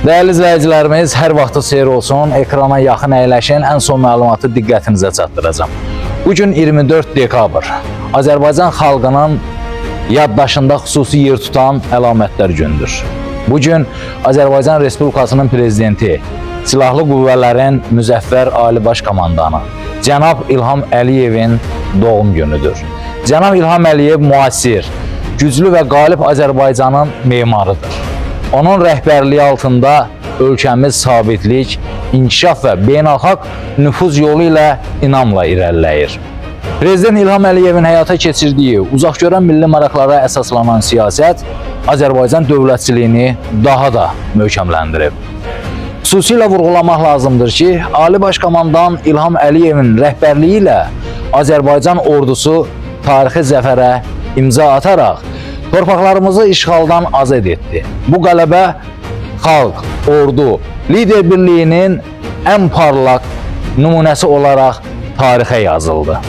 Değerli izləyicilərimiz, hər vaxtınız xeyir olsun. Ekrana yaxın əyləşin, ən son məlumatı diqqətinizə çatdıracağım. Bugün 24 dekabr. Azərbaycan xalqının yaddaşında xüsusi yer tutan əlamətlər gündür. Bugün Azərbaycan Respublikasının prezidenti, Silahlı Qüvvələrin Müzəffər Ali Baş Komandanı Cənab İlham Əliyevin doğum günüdür. Cənab İlham Əliyev müasir, güclü və qalib Azərbaycanın memarıdır. Onun rəhbərliyi altında ölkəmiz sabitlik, inkişaf və beynəlxalq nüfuz yolu ilə inamla irəliləyir. Prezident İlham Əliyevin həyata keçirdiyi uzaqgörən milli maraqlara əsaslanan siyasət Azərbaycan dövlətçiliyini daha da möhkəmləndirib. Xüsusilə vurğulamaq lazımdır ki, Ali Baş Komandan İlham Əliyevin rəhbərliyi ilə Azərbaycan ordusu tarixi zəfərə imza ataraq torpaqlarımızı işğaldan azad etdi. Bu qələbə xalq, ordu, lider birliyinin ən parlaq nümunəsi olaraq tarixə yazıldı.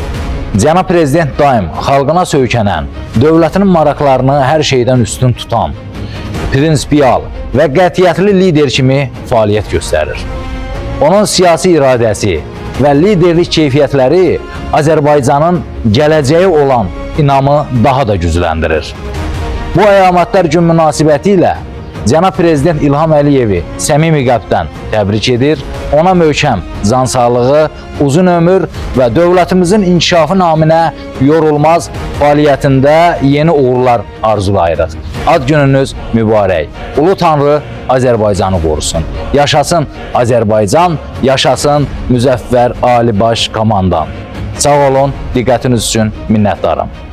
Cənab Prezident daim xalqına söykənən, dövlətinin maraqlarını hər şeydən üstün tutan, prinsipial və qətiyyətli lider kimi fəaliyyət göstərir. Onun siyasi iradəsi və liderlik keyfiyyətləri Azərbaycanın gələcəyi olan inamı daha da gücləndirir. Bu əlamətlər gün münasibəti ilə Cənab Prezident İlham Əliyevi səmimi qəlbdən təbrik edir, ona möhkəm can sağlığı, uzun ömür və dövlətimizin inkişafı naminə yorulmaz fəaliyyətində yeni uğurlar arzulayırıq. Ad gününüz mübarək. Ulu Tanrı Azərbaycanı qorusun. Yaşasın Azərbaycan, yaşasın Müzəffər Ali Baş Komandan. Sağ olun, diqqətiniz üçün minnətdarım.